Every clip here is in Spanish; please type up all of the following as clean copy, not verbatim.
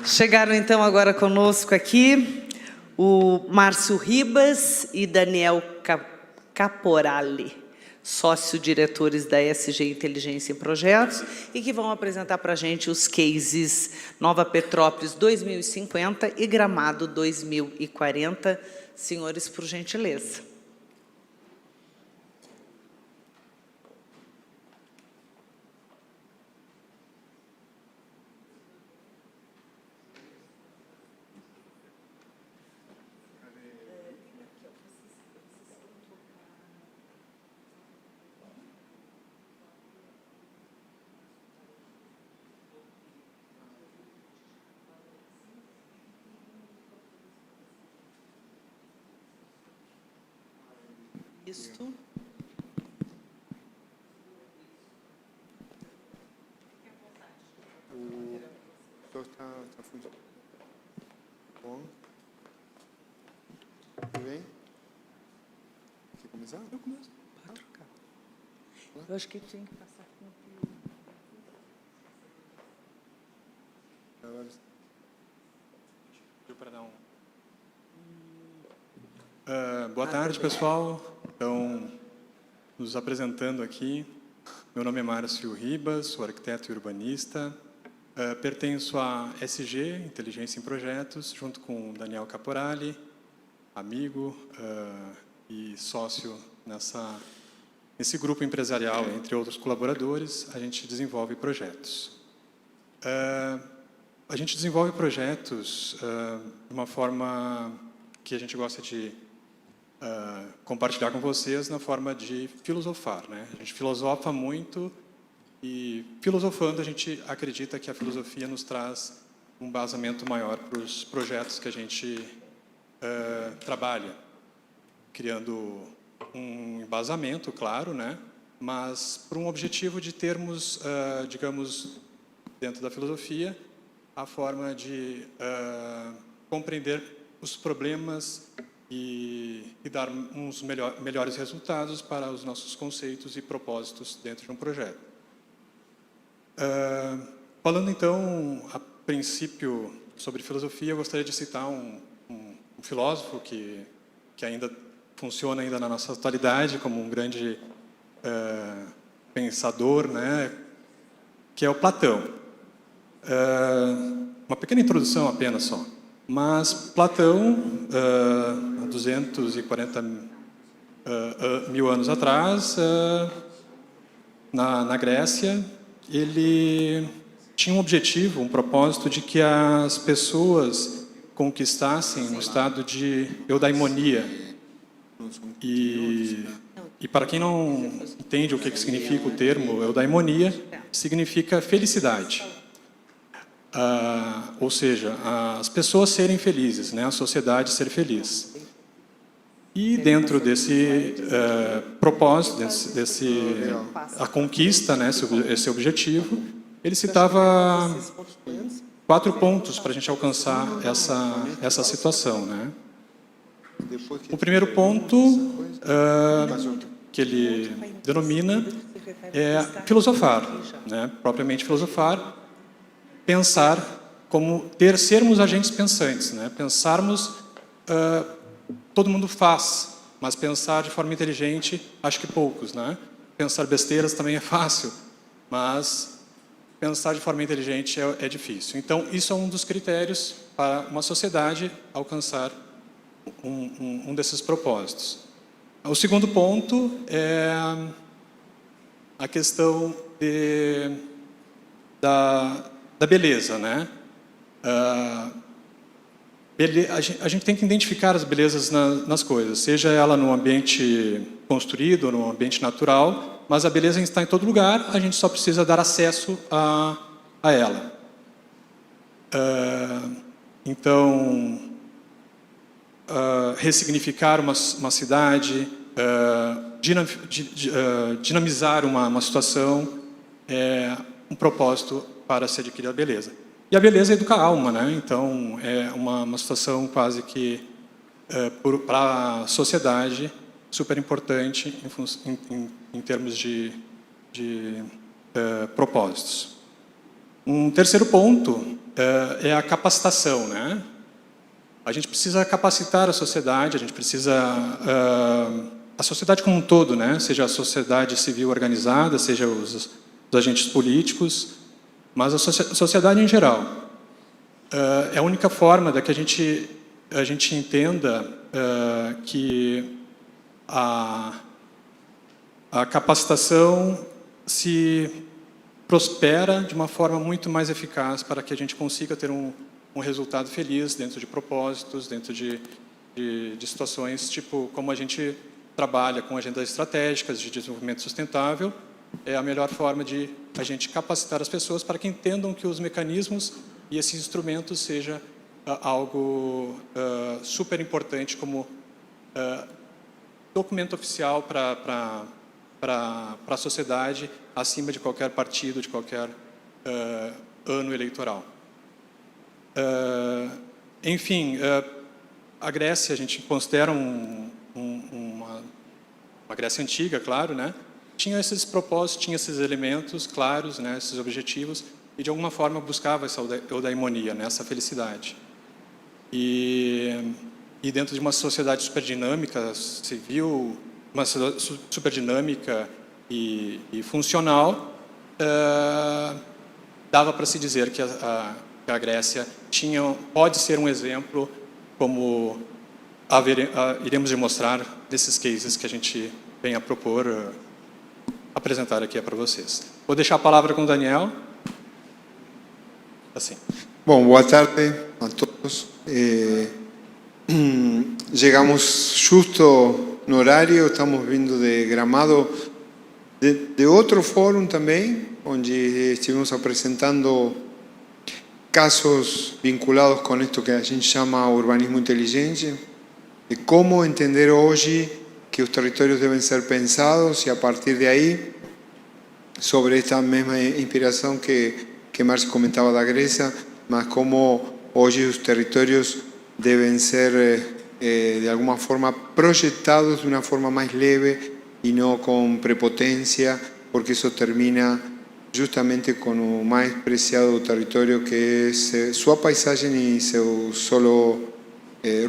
Chegaram então agora conosco aqui o Márcio Ribas e Daniel Caporali, sócio-diretores da SG Inteligência em Projetos, e que vão apresentar para a gente os cases Nova Petrópolis 2050 e Gramado 2040. Senhores, por gentileza. Isto. O senhor está fundido. Bom. Tudo bem? Quer começar? Eu começo. Pode trocar. Eu acho que tinha que passar com Boa tarde, pessoal. Então, nos apresentando aqui, meu nome é Márcio Ribas, sou arquiteto e urbanista, pertenço à SG, Inteligência em Projetos, junto com o Daniel Caporali, amigo e sócio nesse grupo empresarial, entre outros colaboradores, a gente desenvolve projetos. A gente desenvolve projetos de uma forma que a gente gosta de compartilhar com vocês na forma de filosofar, né? A gente filosofa muito e, filosofando, a gente acredita que a filosofia nos traz um embasamento maior para os projetos que a gente trabalha, criando um embasamento, claro, né? Mas por um objetivo de termos, digamos, dentro da filosofia, a forma de compreender os problemas e dar uns melhores resultados para os nossos conceitos e propósitos dentro de um projeto. Falando, então, a princípio sobre filosofia, eu gostaria de citar um filósofo que ainda funciona ainda na nossa atualidade como um grande pensador, né, que é o Platão. Uma pequena introdução apenas só. Mas Platão, há 240 mil anos atrás, na Grécia, ele tinha um objetivo, um propósito de que as pessoas conquistassem um estado de eudaimonia. E para quem não entende o que significa o termo eudaimonia, significa felicidade. Ou seja, as pessoas serem felizes, né? A sociedade ser feliz. E dentro desse propósito, a conquista, né? Esse objetivo, ele citava 4 pontos para a gente alcançar essa situação, né? O primeiro ponto que ele denomina é filosofar, né? Propriamente filosofar. Pensar como sermos agentes pensantes, né? Pensarmos, todo mundo faz, mas pensar de forma inteligente, acho que poucos, né? Pensar besteiras também é fácil, mas pensar de forma inteligente é difícil. Então, isso é um dos critérios para uma sociedade alcançar um desses propósitos. O segundo ponto é a questão da beleza, né? A gente tem que identificar as belezas nas coisas, seja ela num ambiente construído ou num ambiente natural, mas a beleza está em todo lugar, a gente só precisa dar acesso a ela. Então, ressignificar uma cidade, dinamizar uma situação, é um propósito para se adquirir a beleza. E a beleza educa a alma, né? Então, é uma situação quase que, para a sociedade, super importante em termos de propósitos. Um terceiro ponto é a capacitação, né? A gente precisa capacitar a sociedade, a gente precisa... a sociedade como um todo, né? Seja a sociedade civil organizada, seja os agentes políticos, mas a sociedade em geral. É a única forma de que a gente entenda que a capacitação se prospera de uma forma muito mais eficaz para que a gente consiga ter um resultado feliz dentro de propósitos, dentro de situações tipo como a gente trabalha com agendas estratégicas de desenvolvimento sustentável. É a melhor forma de a gente capacitar as pessoas para que entendam que os mecanismos e esses instrumentos seja algo super importante como documento oficial para a sociedade, acima de qualquer partido, de qualquer ano eleitoral. Enfim, a Grécia, a gente considera uma Grécia antiga, claro, né? Tinha esses propósitos, tinha esses elementos claros, né? Esses objetivos, e de alguma forma buscava essa eudaimonia, né? Essa felicidade. E dentro de uma sociedade super dinâmica, civil, uma sociedade super dinâmica e funcional, dava para se dizer que a Grécia pode ser um exemplo, como iremos demonstrar nesses cases que a gente vem a propor, apresentar aqui para vocês. Vou deixar a palavra com o Daniel. Assim. Bom, boa tarde a todos. Llegamos justo no horário, estamos vindo de Gramado, de outro fórum também, onde estivemos apresentando casos vinculados com esto que a gente chama urbanismo inteligente, de como entender hoje que os territórios devem ser pensados e a partir de aí, sobre esta mesma inspiração que Márcio comentava da Grécia, mas como hoje os territórios devem ser de alguma forma projetados de uma forma mais leve e não com prepotência, porque isso termina justamente com o mais preciado do território, que é sua paisagem e seu solo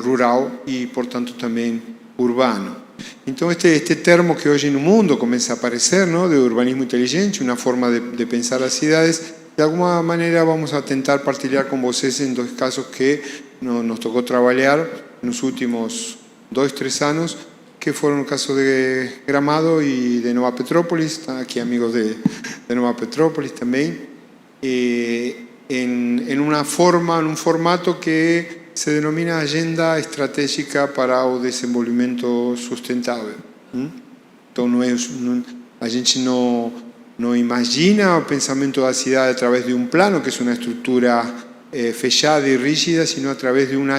rural e, portanto, também urbano. Então, este termo que hoje no mundo começa a aparecer, ¿no? De urbanismo inteligente, uma forma de pensar as cidades, de alguma maneira vamos a tentar partilhar com vocês em dois casos que nos tocou trabalhar nos últimos 2-3 anos, que foram o caso de Gramado e de Nova Petrópolis, tá aqui amigos de Nova Petrópolis também, em um formato que se denomina Agenda Estratégica para o Desenvolvimento Sustentável. Então, a gente não imagina o pensamento da cidade através de um plano, que é uma estrutura fechada e rígida, sino através de uma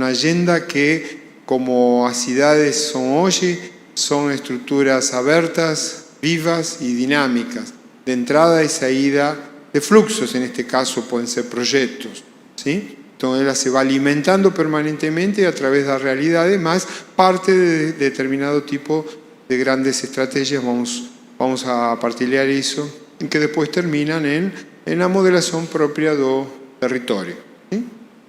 agenda que, como as cidades são hoje, são estruturas abertas, vivas e dinâmicas, de entrada e saída de fluxos, neste caso podem ser projetos, ¿sí? Então, ela se vai alimentando permanentemente a través da realidade, mas parte de determinado tipo de grandes estratégias, vamos a partilhar isso, que depois terminam na modelação própria do território. ¿Sí?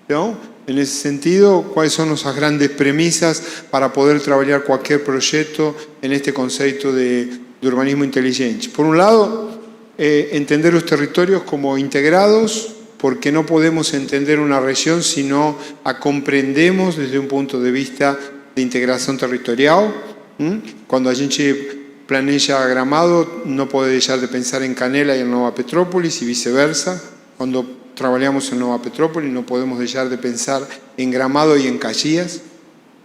Então, nesse sentido, quais são as grandes premissas para poder trabalhar qualquer projeto neste conceito de urbanismo inteligente? Por um lado, entender os territórios como integrados, porque no podemos entender una región si no la comprendemos desde un punto de vista de integración territorial. Cuando a gente planeja Gramado, no puede dejar de pensar en Canela y en Nova Petrópolis y viceversa. Cuando trabajamos en Nova Petrópolis, no podemos dejar de pensar en Gramado y en Caxias,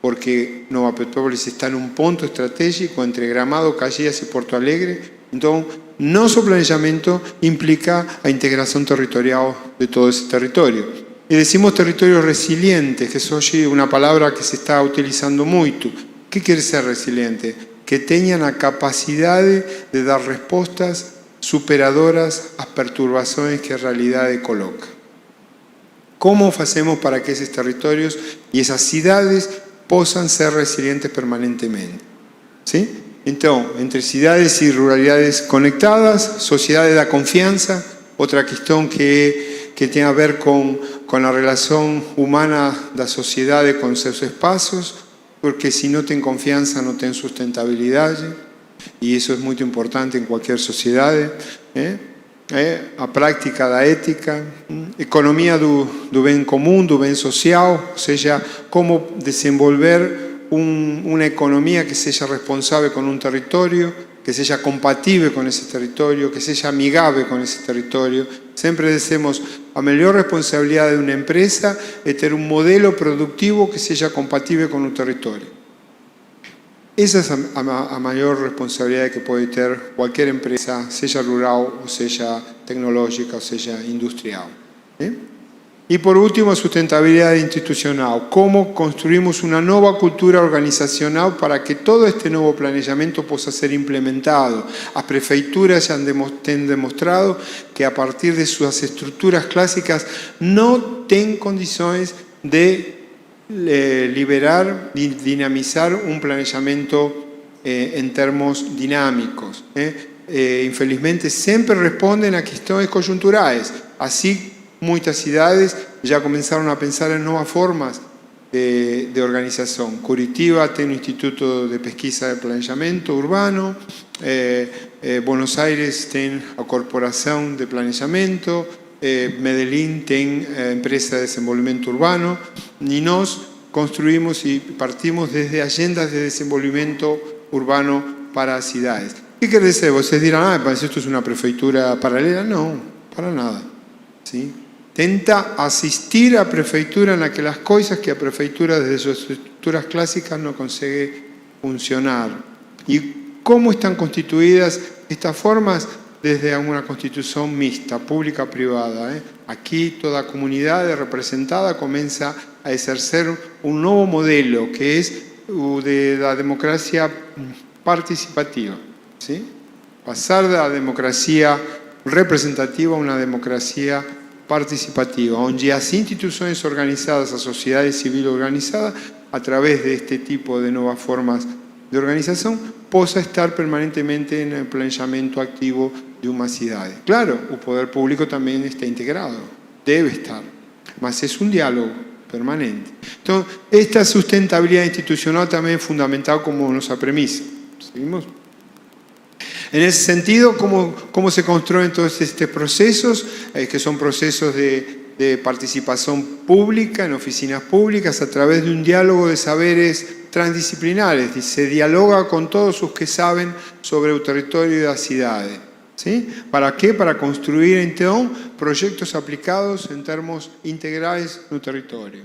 porque Nova Petrópolis está en un punto estratégico entre Gramado, Caxias y Porto Alegre. Entonces, nosso planejamento implica a integración territorial de todo ese territorio. Y decimos territorios resilientes, que es hoy una palabra que se está utilizando mucho. ¿Qué quiere ser resiliente? Que tengan la capacidad de dar respuestas superadoras a las perturbaciones que la realidad coloca. ¿Cómo hacemos para que esos territorios y esas ciudades puedan ser resilientes permanentemente? ¿Sí? Entonces, entre ciudades y ruralidades conectadas, sociedades da confianza, outra questão que tem a ver com a relação humana da sociedade com seus espaços, porque se não tem confiança, não tem sustentabilidade, e isso é muito importante em qualquer sociedade. A prática da ética, economia do bem comum, do bem social, ou seja, como desenvolver uma economia que seja responsável com um território, que seja compatível com esse território, que seja amigável com esse território. Sempre dizemos, a melhor responsabilidade de uma empresa é ter um modelo produtivo que seja compatível com o território. Essa é a maior responsabilidade que pode ter qualquer empresa, seja rural, ou seja tecnológica, ou seja industrial. E por último, a sustentabilidade institucional. Como construímos uma nova cultura organizacional para que todo este novo planejamento possa ser implementado. As prefeituras já têm demonstrado que a partir de suas estruturas clássicas não têm condições de liberar, de dinamizar um planejamento em termos dinâmicos. Infelizmente, sempre respondem a questões conjunturais. Assim, muitas cidades já começaram a pensar em novas formas de organização. Curitiba tem o Instituto de Pesquisa de Planejamento Urbano, Buenos Aires tem a Corporação de Planejamento, Medellín tem a Empresa de Desenvolvimento Urbano, e nós construímos e partimos desde agendas de desenvolvimento urbano para as cidades. O que quer dizer? Vocês dirão, mas isto é uma prefeitura paralela? Não, para nada. ¿Sí? Tenta asistir a prefeitura naquelas coisas que a prefeitura desde suas estruturas clássicas não consegue funcionar. E como estão constituídas estas formas? Desde uma constituição mixta, pública-privada. Aqui toda a comunidade representada começa a exercer um novo modelo, que é o da democracia participativa. ¿Sí? Passar da democracia representativa a uma democracia participativa, onde as instituições organizadas, a sociedade civil organizada, a través deste tipo de novas formas de organização, possa estar permanentemente no planejamento ativo de uma cidade. Claro, o poder público também está integrado, deve estar, mas é um diálogo permanente. Então, esta sustentabilidade institucional também é fundamental como nossa premissa. ¿Seguimos? En ese sentido, ¿cómo se construyen todos estos procesos? Que son procesos de participación pública en oficinas públicas a través de un diálogo de saberes transdisciplinares. Se dialoga con todos los que saben sobre el territorio de las ciudades. ¿Sí? ¿Para qué? Para construir, entonces, proyectos aplicados en términos integrales en el territorio.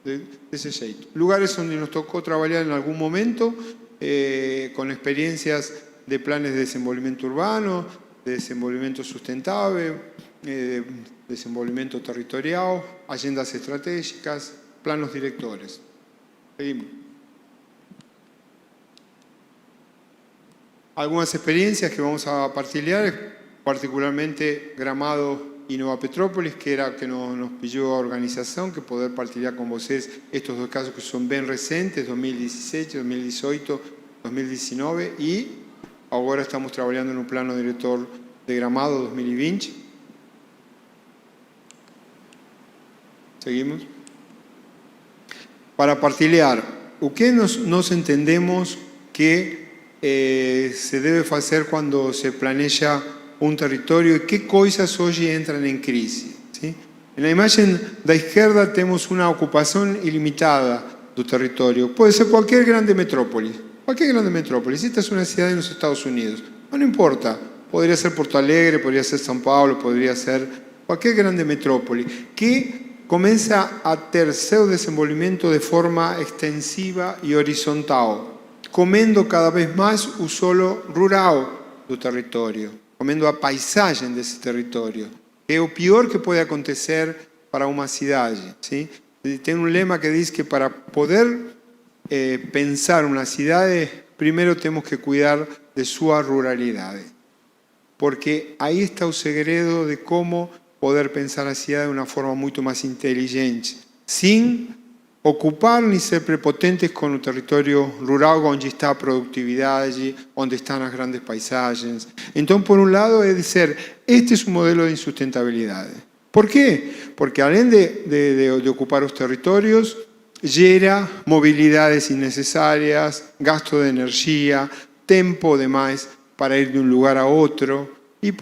De ese jeito. Lugares donde nos tocó trabajar en algún momento con experiencias de planes de desenvolvimento urbano, de desenvolvimento sustentable, de desenvolvimento territorial, agendas estratégicas, planos directores. Seguimos. Algunas experiencias que vamos a partilhar, particularmente Gramado y Nueva Petrópolis, que era que nos pidió a organización, que poder partilhar con ustedes estos dos casos que son bien recientes, 2017, 2018, 2019, y ahora estamos trabajando en un plano director de Gramado 2020. Seguimos. Para partilhar, o que nos entendemos que se debe hacer cuando se planea un territorio y qué cosas hoy entran en crisis. ¿Sí? En la imagen de izquierda tenemos una ocupación ilimitada del territorio. Puede ser cualquier grande metrópoli. Cualquier grande metrópolis. Esta es una ciudad en los Estados Unidos. No importa. Podría ser Porto Alegre, podría ser São Paulo, podría ser cualquier grande metrópoli que comienza a ter seu desenvolvimento de forma extensiva y horizontal, comendo cada vez más o solo rural do territorio, comendo a paisagem desse território, que é o pior que pode acontecer para uma cidade. ¿Sí? Tem um lema que diz que para poder pensar uma cidade, primeiro temos que cuidar de sua ruralidade, porque aí está o segredo de como poder pensar a cidade de uma forma muito mais inteligente, sem ocupar nem ser prepotentes com o território rural, onde está a produtividade, onde estão as grandes paisagens. Então, por um lado, é dizer, este é um modelo de insustentabilidade. Por quê? Porque, além de ocupar os territórios, gera mobilidades innecessárias, gasto de energia, tempo demais para ir de um lugar a outro e,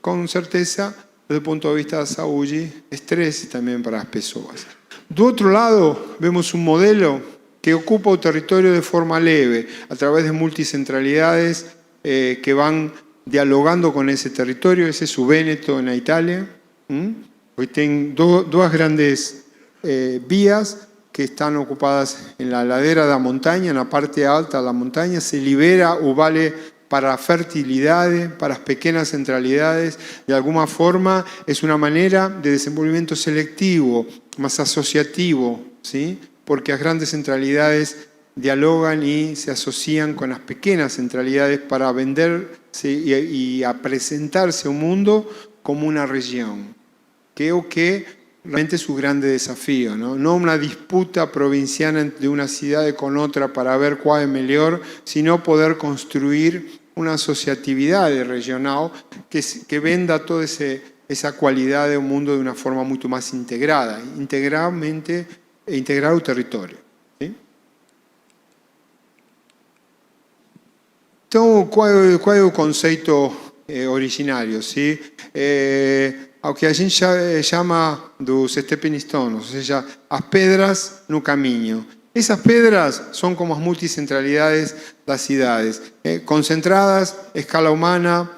com certeza, desde o ponto de vista da saúde, estresse também para as pessoas. Do outro lado, vemos um modelo que ocupa o território de forma leve, a través de multicentralidades que vão dialogando com esse território. Esse é o Vêneto, na Itália. Hoje tem duas grandes vías que estão ocupadas na ladera da montanha, na parte alta da montanha. Se libera o vale para a fertilidade, para as pequenas centralidades. De alguma forma, é uma maneira de desenvolvimento seletivo, mas associativo, ¿sí? Porque as grandes centralidades dialogam e se associam com as pequenas centralidades para vender-se e apresentar-se ao mundo como uma região, que é o que realmente é o grande desafio, não uma disputa provinciana de uma cidade com outra para ver qual é melhor, sino poder construir uma associatividade regional que venda toda essa qualidade ao mundo de uma forma muito mais integrada, integrar o território. ¿Sí? Então, qual é o conceito originário? ¿Sí? Ao que a gente chama dos stepping stones, ou seja, as pedras no caminho. Essas pedras são como as multicentralidades das cidades, concentradas a escala humana,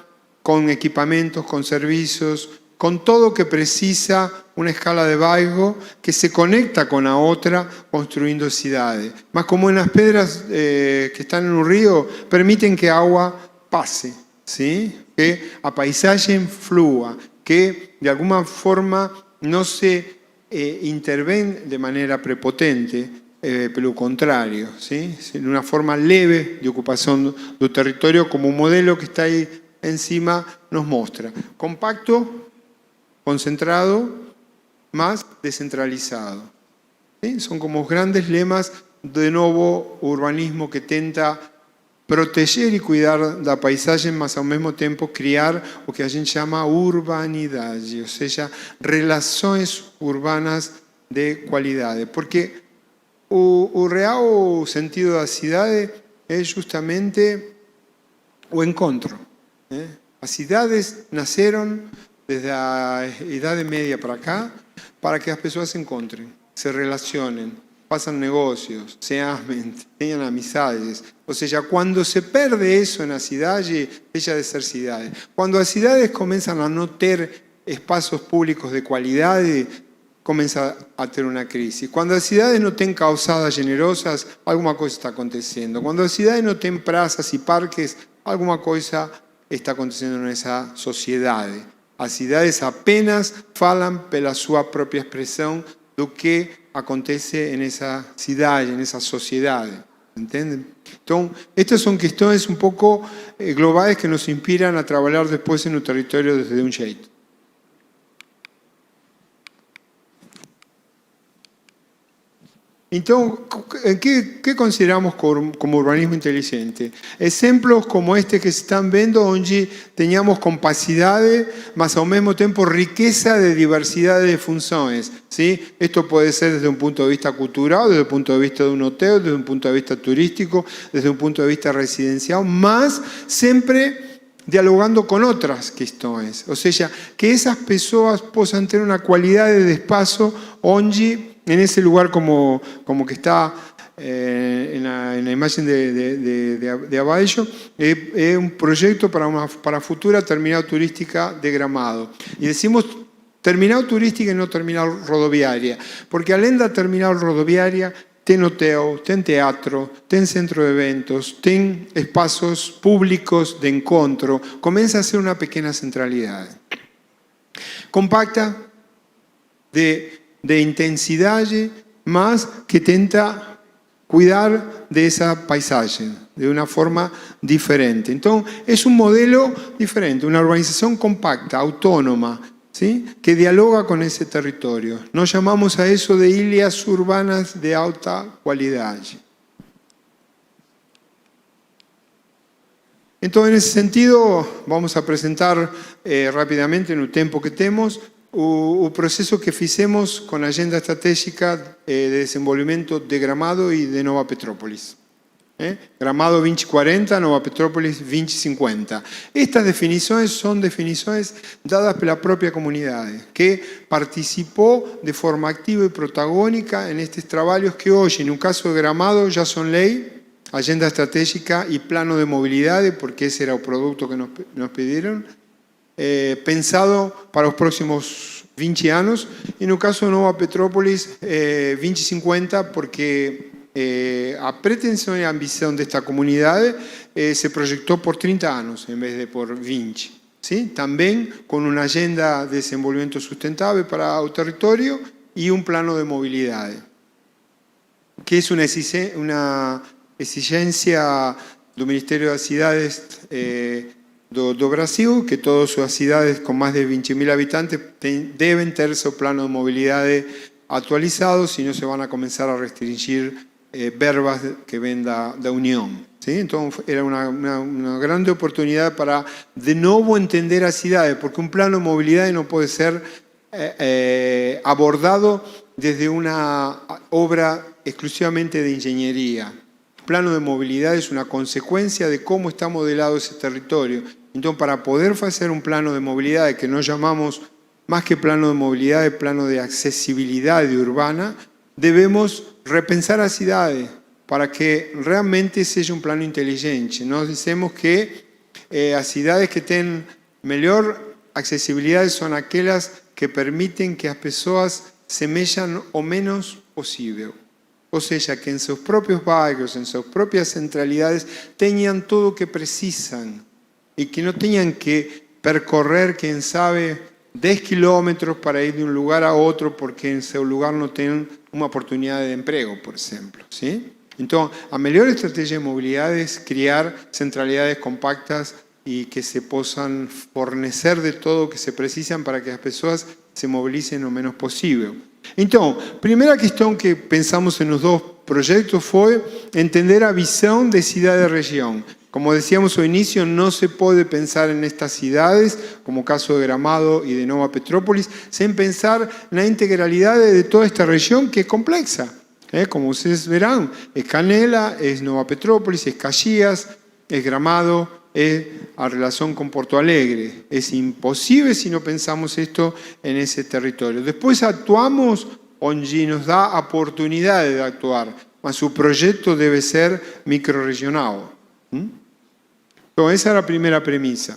com equipamentos, com serviços, com todo o que precisa uma escala de bairro que se conecta com a outra, construindo cidade. Mas como nas pedras que estão no rio, permitem que a água passe, ¿sí? Que a paisagem flua, que de alguma forma não se intervém de maneira prepotente, pelo contrário, ¿sí? De uma forma leve de ocupação do território, como o modelo que está aí em cima nos mostra. Compacto, concentrado, mas descentralizado. ¿Sí? São como os grandes lemas do novo urbanismo que tenta proteger e cuidar da paisagem, mas ao mesmo tempo criar o que a gente chama urbanidade, ou seja, relações urbanas de qualidade. Porque o real sentido da cidade é justamente o encontro. As cidades nasceram desde a Idade Média para cá para que as pessoas se encontrem, se relacionem, façam negócios, se amem, tenham amizades. Ou seja, quando se perde isso na cidade, deixa de ser cidade. Quando as cidades começam a não ter espaços públicos de qualidade, começa a ter uma crise. Quando as cidades não têm calçadas generosas, alguma coisa está acontecendo. Quando as cidades não têm praças e parques, alguma coisa está acontecendo nessa sociedade. As cidades apenas falam pela sua própria expressão do que acontece nessa cidade, nessa sociedade. Entendem? Então, estas são questões um pouco globais que nos inspiram a trabalhar depois no território desde um jeito. Então, que consideramos como urbanismo inteligente? Exemplos como este que estão vendo, onde tenhamos capacidade, mas ao mesmo tempo riqueza de diversidade de funções. ¿Sí? Esto pode ser desde um ponto de vista cultural, desde o ponto de vista de um hotel, desde um ponto de vista turístico, desde um ponto de vista residencial, mas sempre dialogando com outras questões. Ou seja, que essas pessoas possam ter uma qualidade de espaço onde, en ese lugar como que está en la imagen de abaixo, es un proyecto para a futura terminal turística de Gramado. Y decimos terminal turística e não terminal rodoviária, porque além da terminal rodoviária, tem hotel, tem teatro, tem centro de eventos, tem espaços públicos de encontro, começa a ser uma pequena centralidade. Compacta, de intensidade, mas que tenta cuidar dessa paisagem de uma forma diferente. Então, é um modelo diferente, uma urbanização compacta, autônoma, ¿sí? Que dialoga con ese territorio. Nos llamamos a eso de ilhas urbanas de alta cualidad. Então, nesse sentido, vamos apresentar rapidamente, no tempo que temos, o processo que fizemos com a Agenda Estratégica de Desenvolvimento de Gramado e de Nova Petrópolis. Gramado 2040, Nova Petrópolis 2050. Estas definições são definições dadas pela própria comunidade, que participou de forma ativa e protagônica nestes trabalhos que hoje, no caso de Gramado, já são lei, Agenda Estratégica y Plano de Movilidad, porque ese era el producto que nos pidieron, pensado para los próximos 20 años. Y en el caso de Nova Petrópolis, 2050, porque a pretensión y ambición de esta comunidad se proyectó por 30 años en vez de por 20. ¿Sí? También con una agenda de desenvolvimiento sustentable para el territorio y un plano de movilidad, que es una exigencia do Ministerio das Cidades do Brasil, que todas as cidades com mais de 20.000 habitantes devem ter seu plano de mobilidade atualizado, senão se vão começar a restringir verbas que vêm da União. ¿Sí? Então, era uma grande oportunidade para, de novo, entender a cidade, porque um plano de mobilidade não pode ser abordado desde uma obra exclusivamente de engenharia. El plano de movilidad es una consecuencia de cómo está modelado ese territorio. Entonces, para poder hacer un plano de movilidad, que no llamamos más que plano de movilidad, el plano de accesibilidad urbana, debemos repensar las ciudades para que realmente sea un plano inteligente. Nos decimos que las ciudades que tienen mejor accesibilidad son aquellas que permiten que las personas se mexan o menos posible. O sea, que en sus propios barrios, en sus propias centralidades, tengan todo lo que precisan y que no tengan que percorrer, quién sabe, 10 kilómetros para ir de un lugar a otro porque en su lugar no tienen una oportunidad de empleo, por ejemplo. ¿Sí? Entonces, la mejor estrategia de movilidad es crear centralidades compactas y que se puedan fornecer de todo lo que se precisan para que las personas se movilicen lo menos posible. Entonces, primera cuestión que pensamos en los dos proyectos fue entender la visión de ciudad-región. Como decíamos al inicio, no se puede pensar en estas ciudades, como caso de Gramado y de Nova Petrópolis, sin pensar en la integralidad de toda esta región que es compleja. Como ustedes verán, es Canela, es Nova Petrópolis, es Caxias, es Gramado, es la relación con Porto Alegre. Es imposible si no pensamos esto en ese territorio. Después actuamos donde nos da oportunidad de actuar, mas su proyecto debe ser microrregional. Entonces, esa era la primera premisa.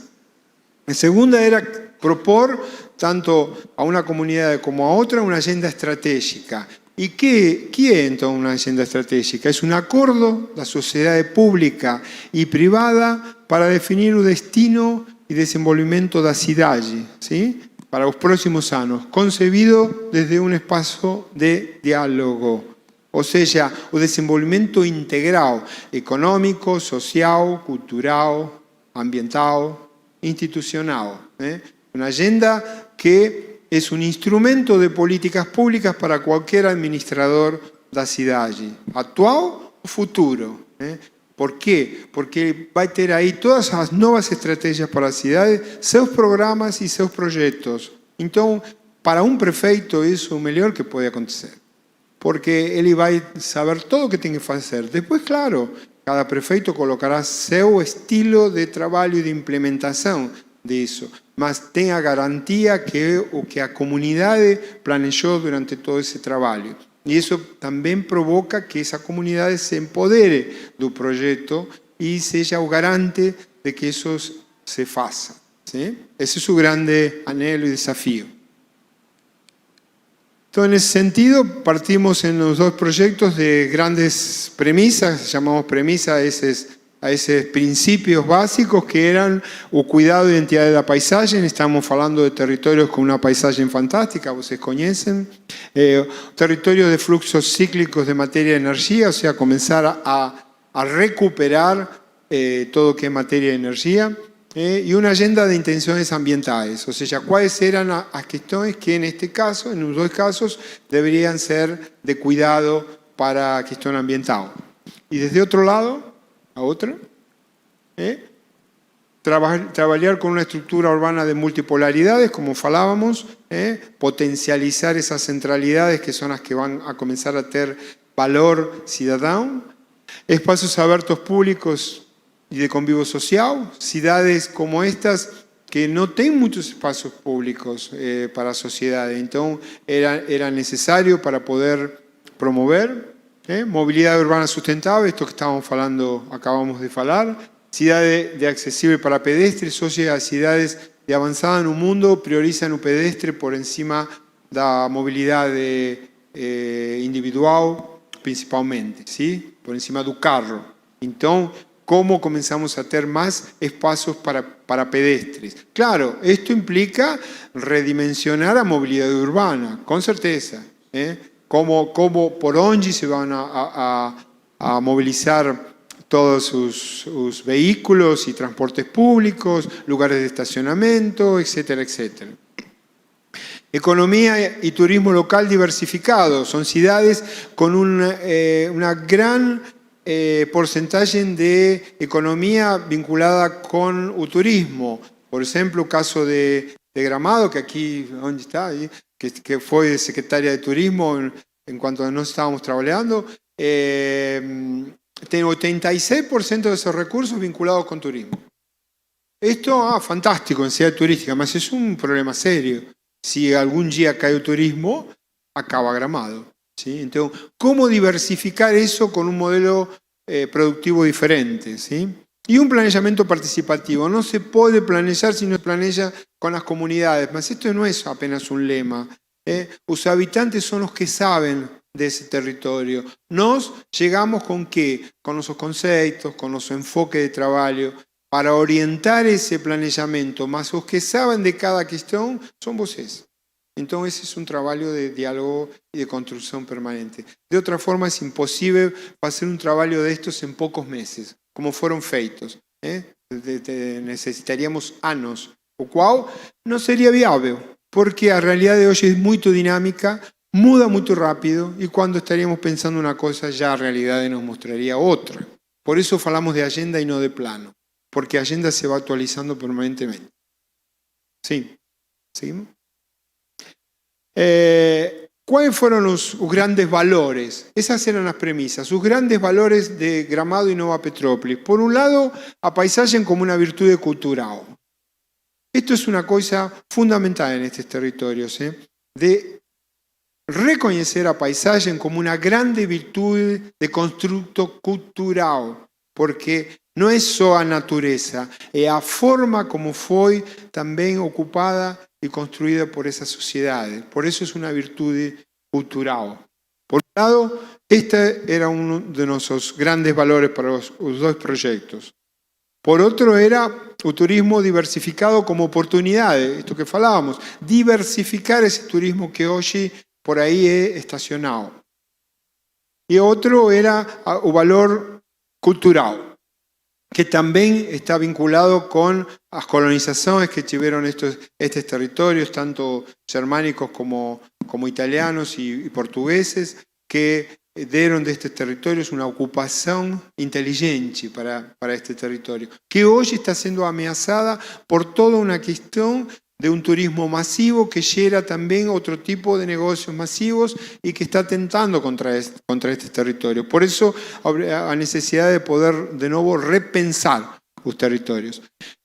La segunda era proponer tanto a una comunidad como a otra una agenda estratégica. ¿Y qué es entonces una agenda estratégica? Es un acuerdo de la sociedad pública y privada para definir el destino y desenvolvimiento de la ciudad, ¿sí? Para los próximos años, concebido desde un espacio de diálogo. O sea, el desenvolvimiento integral, económico, social, cultural, ambiental, institucional. Una agenda que es un instrumento de políticas públicas para cualquier administrador de la ciudad, actual o futuro. ¿Por qué? Porque va a tener ahí todas las nuevas estrategias para las ciudades, sus programas y sus proyectos. Entonces, para un prefeito eso es lo mejor que puede acontecer, porque él va a saber todo lo que tiene que hacer. Después, claro, cada prefeito colocará su estilo de trabajo y de implementación de eso, mas tenga garantía que o que a comunidad planejó durante todo ese trabajo. Y eso también provoca que esa comunidad se empodere del proyecto y sea el garante de que eso se faça. ¿Sí? Ese es su grande anhelo y desafío. Entonces, en ese sentido, partimos en los dos proyectos de grandes premisas, llamamos premisas a esos principios básicos que eran el cuidado de identidad de la paisaje. Estamos hablando de territorios con una paisaje fantástica, ustedes conocen. Territorios de fluxos cíclicos de materia de energía, o sea, comenzar a recuperar todo lo que es materia de energía. e uma agenda de intenções ambientais, ou seja, quais eram as questões que, neste caso, nos dois casos, deveriam ser de cuidado para a questão ambiental. E, desde outro lado, a outra, trabalhar com uma estrutura urbana de multipolaridades, como falávamos, potencializar essas centralidades que são as que vão a começar a ter valor cidadão, espaços abertos públicos e de convívio social, cidades como estas que não têm muitos espaços públicos para a sociedade, então era necessário para poder promover mobilidade urbana sustentável, isto que estávamos falando, acabamos de falar, cidade de acessível para pedestres. Hoje as cidades de avançada no mundo priorizam o pedestre por encima da mobilidade individual, principalmente, ¿sí? Por encima do carro. Então, como começamos a ter mais espaços para pedestres? Claro, isto implica redimensionar a mobilidade urbana, com certeza. Como por onde se vão a movilizar todos os veículos e transportes públicos, lugares de estacionamento, etcétera, etcétera. Economía y turismo local diversificado. Son ciudades con una gran porcentaje de economía vinculada con el turismo. Por ejemplo, el caso de Gramado, que aquí, ¿dónde está? Que fue secretaria de Turismo en cuanto nos estábamos trabajando. Tiene 86% de esos recursos vinculados con turismo. Esto, fantástico en ciudad turística, pero es un problema serio. Si algún día cae el turismo, acaba Gramado. ¿Sí? Entonces, ¿cómo diversificar eso con un modelo productivo diferente? ¿Sí? Y un planeamiento participativo. No se puede planear si no se planea con las comunidades. Pero esto no es apenas un lema. Los habitantes son los que saben de ese territorio. Nos llegamos con qué? Con nuestros conceptos, con nuestro enfoque de trabajo, para orientar ese planeamiento, más los que saben de cada cuestión son voces. Entonces es un trabajo de diálogo y de construcción permanente. De otra forma es imposible hacer un trabajo de estos en pocos meses, como fueron feitos. Necesitaríamos años, o cual no sería viable, porque la realidad de hoy es muy dinámica, muda muy rápido, y cuando estaríamos pensando una cosa, ya la realidad nos mostraría otra. Por eso hablamos de agenda y no de plano, porque la agenda se va actualizando permanentemente. ¿Sí? ¿Seguimos? ¿Cuáles fueron los grandes valores? Esas eran las premisas, sus grandes valores de Gramado y Nova Petrópolis. Por un lado, a paisaje como una virtud cultural. Esto es una cosa fundamental en estos territorios, de reconocer a paisaje como una grande virtud de constructo cultural, porque no es só a natureza, es a forma como fue también ocupada y construida por esas sociedades. Por eso es una virtud cultural. Por un lado, este era uno de nuestros grandes valores para los dos proyectos. Por otro, era el turismo diversificado como oportunidades, esto que falábamos, diversificar ese turismo que hoy por ahí es estacionado. Y otro era el valor cultural, que también está vinculado con las colonizaciones que tuvieron estos territorios, tanto germánicos como italianos y portugueses, que dieron de estos territorios una ocupación inteligente para este territorio, que hoy está siendo amenazada por toda una cuestión de un turismo masivo que genera también otro tipo de negocios masivos y que está atentando contra este territorio. Por eso, la necesidad de poder de nuevo repensar los territorios.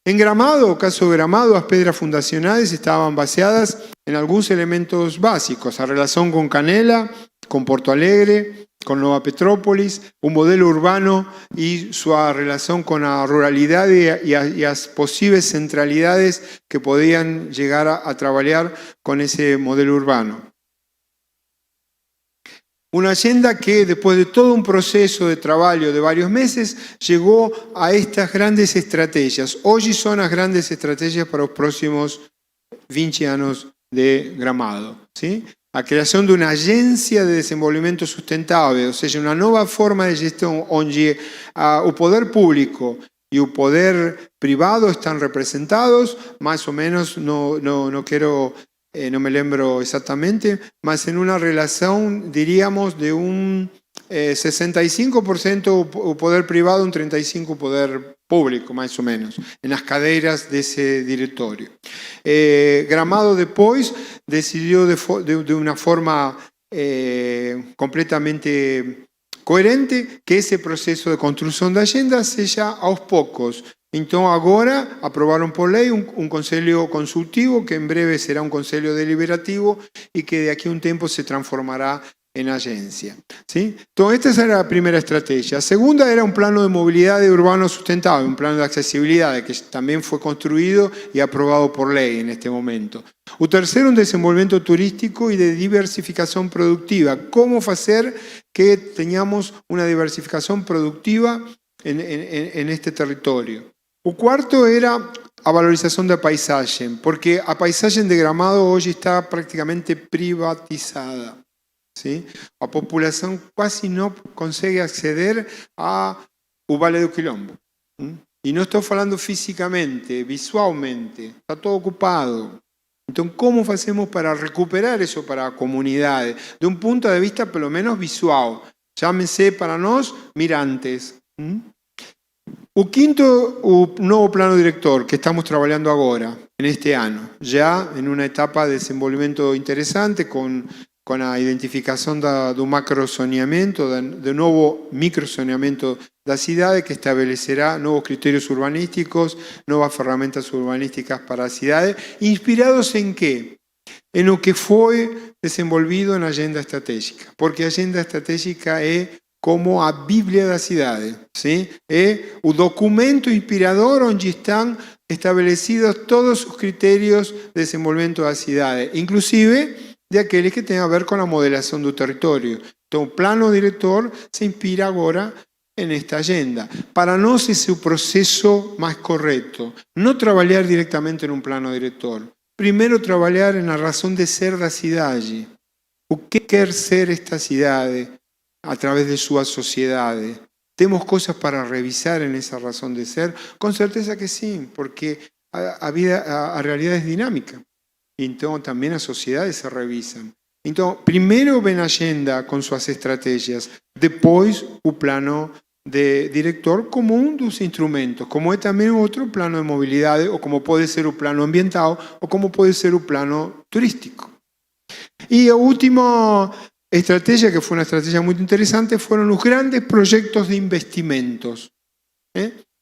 En Gramado, el caso de Gramado, las piedras fundacionales estaban basadas en algunos elementos básicos, la relación con Canela, con Porto Alegre, con Nova Petrópolis, un modelo urbano y su relación con la ruralidad y las posibles centralidades que podían llegar a trabajar con ese modelo urbano. Una agenda que después de todo un proceso de trabajo de varios meses llegó a estas grandes estrategias. Hoy son las grandes estrategias para los próximos 20 años de Gramado, ¿sí? La creación de una agencia de desenvolvimiento sustentable, o sea, una nueva forma de gestión donde el poder público y el poder privado están representados, más o menos, no me lembro exactamente, más en una relación, diríamos, de un 65% o poder privado, un 35% poder público, más o menos, en las cadeiras de ese directorio. Gramado después decidió de una forma completamente coherente que ese proceso de construção da agenda seja aos poucos. Então, agora, aprovaram por lei um conselho consultivo, que em breve será um conselho deliberativo e que de aqui a um tempo se transformará en agencia. ¿Sí? Entonces, esta era la primera estrategia. La segunda era un plano de movilidad urbano sustentable, un plano de accesibilidad que también fue construido y aprobado por ley en este momento. El tercero, un desenvolvimiento turístico y de diversificación productiva. ¿Cómo hacer que tengamos una diversificación productiva en este territorio? El cuarto era a valorización da paisagem, porque a paisagem de Gramado hoy está prácticamente privatizada. ¿Sí? La población casi no consigue acceder a Vale do Quilombo. Y no estoy hablando físicamente, visualmente, está todo ocupado. Entonces, ¿cómo hacemos para recuperar eso para las comunidades? De un punto de vista, por lo menos, visual. Llámese para nos mirantes. El quinto, el nuevo plano director que estamos trabajando ahora, en este año, ya en una etapa de desenvolvimiento interesante con la identificación de un macrozoneamiento, de un nuevo microzoneamiento da cidade que establecerá nuevos criterios urbanísticos, nuevas herramientas urbanísticas para la ciudad, inspirados en qué? En lo que fue desenvolvido en la agenda estratégica, porque la agenda estratégica es como a Biblia da cidade, ¿sí? Es un documento inspirador donde están establecidos todos los criterios de desenvolvimiento de la ciudad, inclusive de aquellos que tengan que ver con la modelación del territorio. Entonces, el plano director se inspira ahora en esta agenda. Para nosotros es el proceso más correcto. No trabajar directamente en un plano director. Primero, trabajar en la razón de ser de la ciudad. ¿Qué quiere ser esta ciudad a través de sus sociedades? ¿Tenemos cosas para revisar en esa razón de ser? Con certeza que sí, porque la realidad es dinámica. Entonces también las sociedades se revisan. Entonces, primero ven la agenda con sus estrategias, después el plano de director como uno de los instrumentos, como es también otro plano de movilidad, o como puede ser el plano ambiental, o como puede ser el plano turístico. Y la última estrategia, que fue una estrategia muy interesante, fueron los grandes proyectos de investimentos.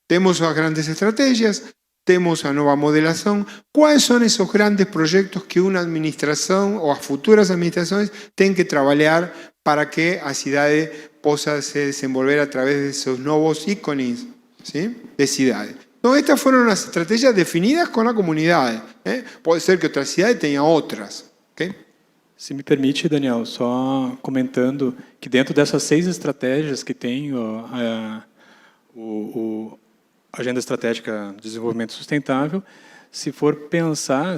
Tenemos las grandes estrategias, tenemos la nueva modelación. ¿Cuáles son esos grandes proyectos que una administración o las futuras administraciones tienen que trabajar para que la ciudad pueda se desenvolver a través de esos nuevos íconos, ¿sí? De ciudades? Entonces, estas fueron las estrategias definidas con la comunidad. Puede ser que otras ciudades tengan otras. ¿Okay? Se me permite, Daniel, só comentando que dentro dessas 6 estratégias que tem a Agenda Estratégica de Desenvolvimento Sustentável, se for pensar,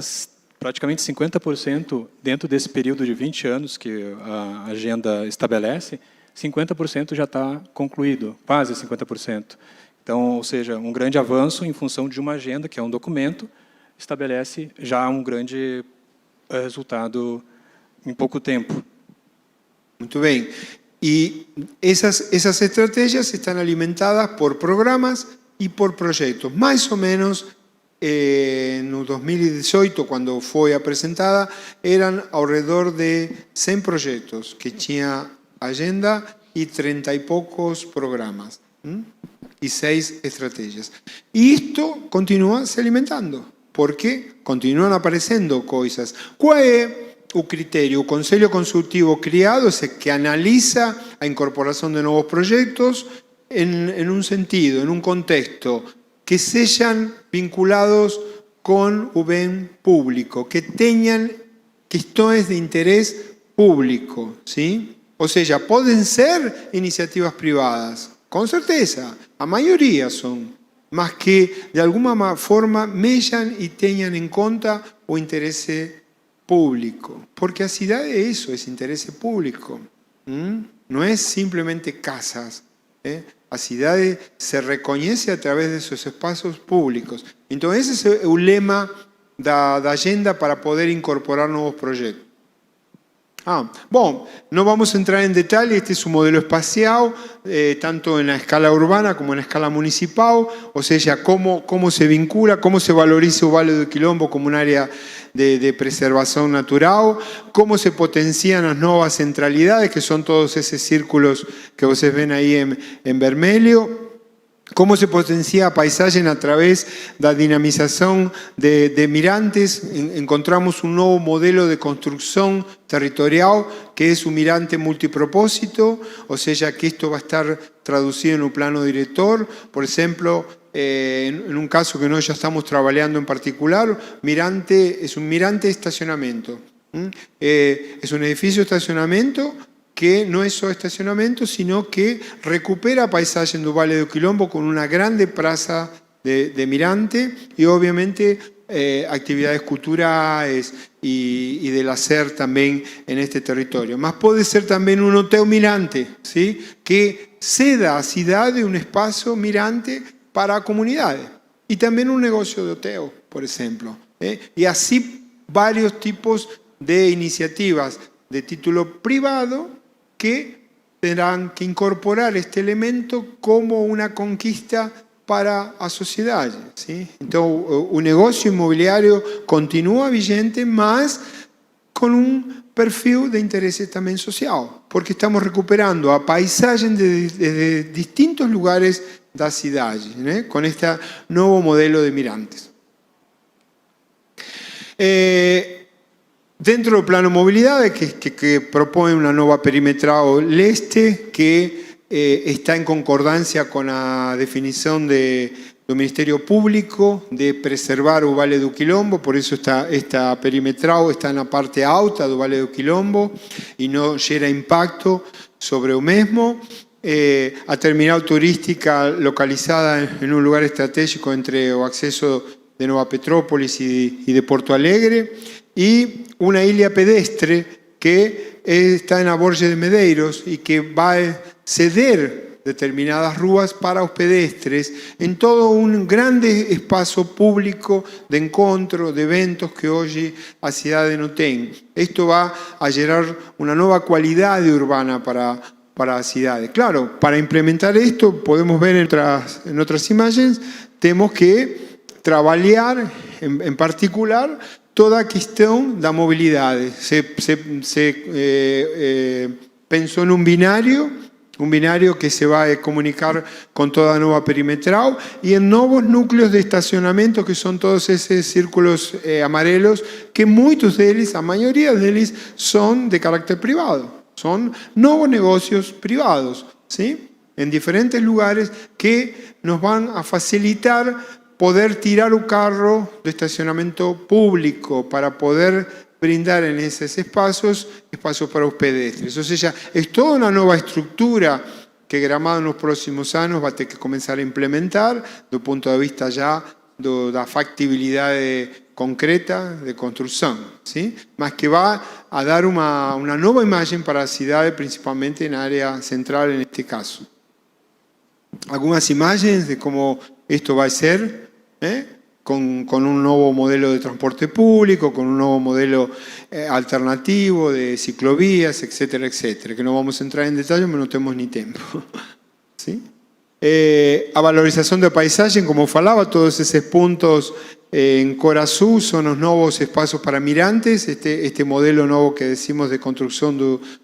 praticamente 50% dentro desse período de 20 anos que a agenda estabelece, 50% já está concluído, quase 50%. Então, ou seja, um grande avanço em função de uma agenda, que é um documento, estabelece já um grande resultado em pouco tempo. Muito bem. E essas estratégias estão alimentadas por programas y por proyectos. Más o menos en 2018, cuando fue presentada, eran alrededor de 100 proyectos que tenía agenda y 30 y pocos programas y 6 estrategias. Y esto continúa se alimentando, porque continúan apareciendo cosas. ¿Cuál es el criterio? El Conselho Consultivo criado es el que analiza la incorporación de nuevos proyectos en un sentido, en un contexto, que sean vinculados con el bien público, que tengan cuestiones de interés público, ¿sí? O sea, pueden ser iniciativas privadas, con certeza, la mayoría son, más que de alguna forma mellan y tengan en cuenta el interés público, porque la ciudad es eso, es interés público, no es simplemente casas. a cidade se reconhece através desses espaços públicos. Então, esse é o lema da agenda para poder incorporar novos projetos. Bom, no vamos a entrar en detalle, este es un modelo espacial, tanto en la escala urbana como en la escala municipal, o sea, cómo se vincula, cómo se valoriza el Vale do Quilombo como un área de preservación natural, cómo se potencian las nuevas centralidades, que son todos esos círculos que ustedes ven ahí en vermelho, cómo se potencia a paisagem a través de la dinamización de mirantes. Encontramos un nuevo modelo de construcción territorial que es un mirante multipropósito, o sea que esto va a estar traducido en un plano director. Por ejemplo, en un caso que nosotros ya estamos trabajando en particular, es un mirante de estacionamiento. Es un edificio de estacionamiento que no es solo estacionamiento, sino que recupera paisaje do Vale do Quilombo con una grande plaza de mirante y obviamente actividades culturales y de lazer también en este territorio. Mas puede ser también un hotel mirante, ¿sí? Que ceda a cidade un espacio mirante para a comunidade. Y también un negocio de hotel, por ejemplo. Y así varios tipos de iniciativas de título privado que tendrán que incorporar este elemento como una conquista para a sociedade. ¿Sí? Entonces, o negocio inmobiliario continúa vigente, mas con un perfil de interés también social, porque estamos recuperando a paisajes de distintos lugares da cidade, con este nuevo modelo de mirantes. Dentro del plano movilidad, que propone una nueva perimetral leste que está en concordancia con la definición del Ministerio Público de preservar el Vale do Quilombo, por eso esta perimetral está en la parte alta del Vale do Quilombo y no genera impacto sobre el mismo. A terminal turística localizada en un lugar estratégico entre el acceso de Nueva Petrópolis y de Porto Alegre, y una isla pedestre que está en la Borges de Medeiros y que va a ceder determinadas ruas para los pedestres en todo un grande espacio público de encuentro, de eventos que hoy la ciudad no tiene. Esto va a generar una nueva cualidad urbana para la ciudad. Claro, para implementar esto, podemos ver en otras imágenes, tenemos que trabajar en particular toda a questão da mobilidade. Se pensou num binário que se vai comunicar com toda a nova perimetral e em novos núcleos de estacionamento, que são todos esses círculos amarelos, que muitos deles, a maioria deles, são de carácter privado. São novos negócios privados, ¿sí? En diferentes lugares que nos van a facilitar poder tirar un carro de estacionamiento público para poder brindar en esos espacios para los pedestres. O sea, es toda una nueva estructura que Gramado en los próximos años va a tener que comenzar a implementar desde el punto de vista ya de la factibilidad concreta de construcción, ¿sí? Más que va a dar una nueva imagen para la ciudad, principalmente en área central en este caso. Algunas imágenes de cómo esto va a ser, con un nuevo modelo de transporte público, con un nuevo modelo alternativo de ciclovías, etcétera, etcétera, que no vamos a entrar en detalle, pero no tenemos ni tiempo. ¿Sí? A valorización de paisaje, como falaba, todos esos puntos en cor azul son los nuevos espacios para mirantes, este modelo nuevo que decimos de construcción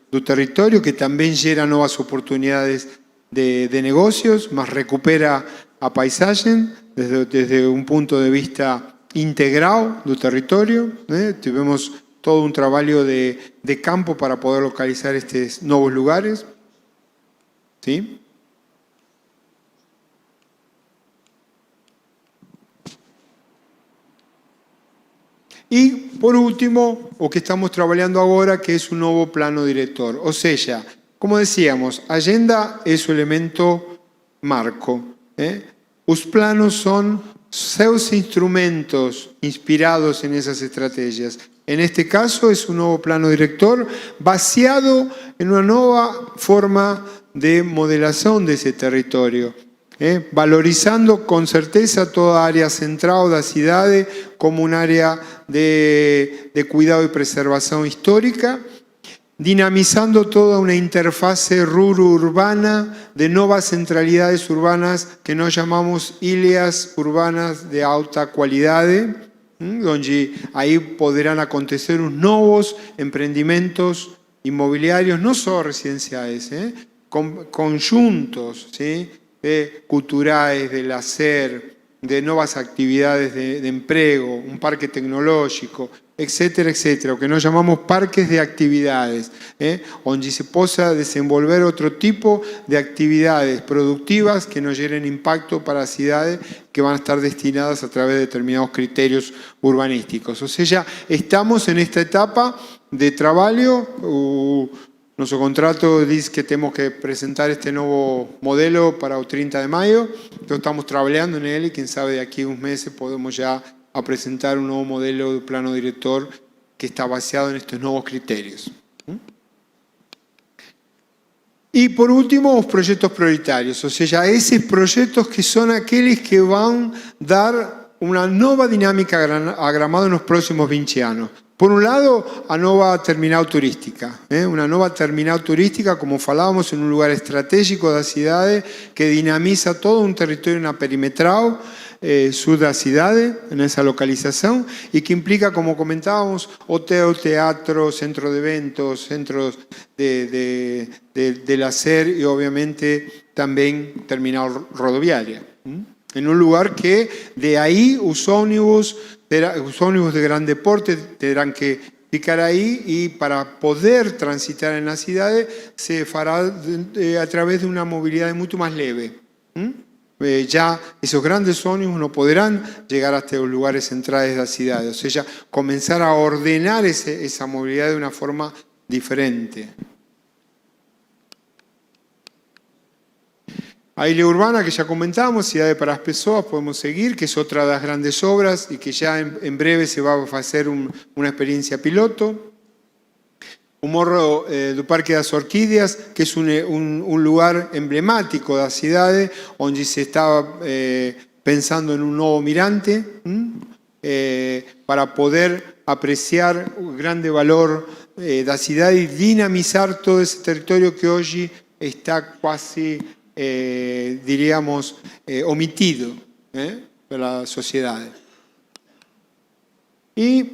del territorio, que también genera nuevas oportunidades de negocios, más recupera a paisaje desde un punto de vista integral del territorio. Tuvimos todo un trabajo de campo para poder localizar estos nuevos lugares. ¿Sí? Y por último, lo que estamos trabajando ahora, que es un nuevo plano director. O sea, como decíamos, agenda es un elemento marco. Los planos son sus instrumentos inspirados en esas estrategias. En este caso es un nuevo plano director basado en una nueva forma de modelação desse território, valorizando com certeza toda a área central da cidade como uma área de cuidado e preservação histórica, dinamizando toda una interfase ruro-urbana de nuevas centralidades urbanas que nós llamamos ilhas urbanas de alta qualidad, donde ahí podrán acontecer unos nuevos emprendimientos inmobiliarios, no solo residenciales, conjuntos, ¿sí? Culturales, de lazer, de nuevas actividades de empleo, un parque tecnológico, etcétera, etcétera, o que nós chamamos parques de actividades, onde se possa desenvolver outro tipo de actividades productivas que nos geren impacto para a cidade, que van a estar destinadas a través de determinados criterios urbanísticos. O sea, estamos en esta etapa de trabalho. Nuestro contrato dice que tenemos que presentar este nuevo modelo para el 30 de mayo, entonces estamos trabajando en él y quién sabe de aquí a unos meses podemos ya a presentar un nuevo modelo de plano director que está basado en estos nuevos criterios. Y por último, los proyectos prioritarios, o sea, esos proyectos que son aquellos que van a dar una nueva dinámica a Gramado en los próximos 20 años. Por un lado, a nueva terminal turística. Una nueva terminal turística, como falábamos, en un lugar estratégico de la ciudad que dinamiza todo un territorio en la perimetral sur de la ciudad, en esa localización, y que implica, como comentábamos, hotel, teatro, centro de eventos, centros de lazer y obviamente también terminal rodoviaria. En un lugar que de ahí los ómnibus de gran deporte tendrán que ficar ahí y para poder transitar en la ciudad se fará a través de una movilidad mucho más leve. Ya esos grandes ómnibus no podrán llegar hasta los lugares centrales de la ciudad. O sea, comenzar a ordenar esa movilidad de una forma diferente. A Ilha Urbana, que ya comentamos, Ciudades para las Pessoas, podemos seguir, que es otra de las grandes obras y que ya en breve se va a hacer una experiencia piloto. O Morro do Parque das Orquídeas, que es un lugar emblemático de la ciudad, donde se estaba pensando en un nuevo mirante para poder apreciar el grande valor de la ciudad y dinamizar todo ese territorio que hoy está casi diríamos, omitido por la sociedad. Y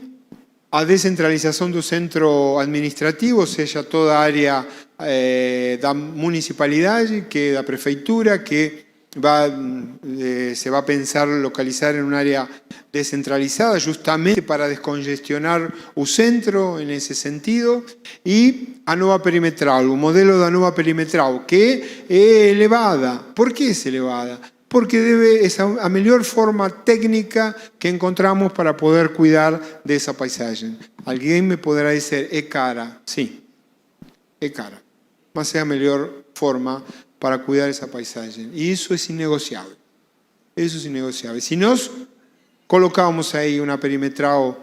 a descentralización del centro administrativo, sea toda área da municipalidad, que da prefeitura, que se va a pensar localizar en un área descentralizada justamente para descongestionar el centro en ese sentido, y a nueva perimetral, un modelo de nueva perimetral que es elevada. ¿Por qué es elevada? Porque es la mejor forma técnica que encontramos para poder cuidar de esa paisaje. Alguien me podrá decir, ¿es cara? Sí, es cara. Mas es la mejor forma para cuidar esa paisaje. Y eso es innegociable. Eso es innegociable. Si nos colocamos ahí una perimetral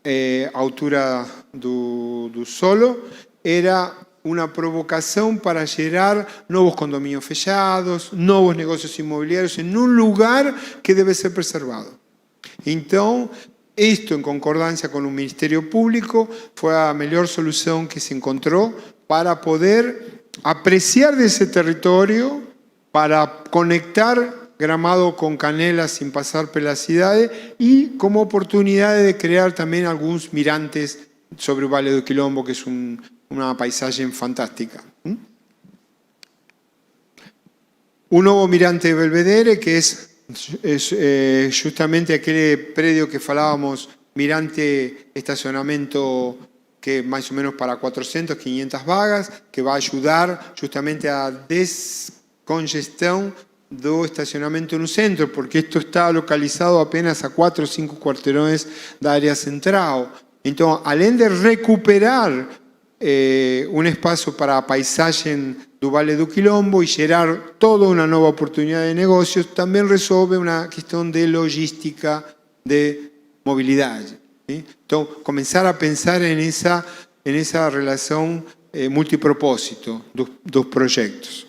a altura do solo, era una provocación para generar nuevos condominios fechados, nuevos negocios inmobiliarios en un lugar que debe ser preservado. Entonces, esto en concordancia con un ministerio público fue la mejor solución que se encontró para poder apreciar de ese territorio, para conectar Gramado con Canela sin pasar por las ciudades y como oportunidad de crear también algunos mirantes sobre el Valle do Quilombo, que es una paisaje fantástica. Un nuevo mirante de Belvedere, que es justamente aquel predio que falábamos, mirante estacionamiento que más o menos para 400, 500 vagas, que va a ayudar justamente a descongestión do estacionamiento en un centro, porque esto está localizado apenas a 4 o 5 cuarterones de área central. Entonces, além de recuperar un espacio para paisaje do Vale do Quilombo y generar toda una nueva oportunidad de negocios, también resuelve una cuestión de logística, de movilidad. ¿Sí? Entonces, comenzar a pensar en esa relación multipropósito dos proyectos.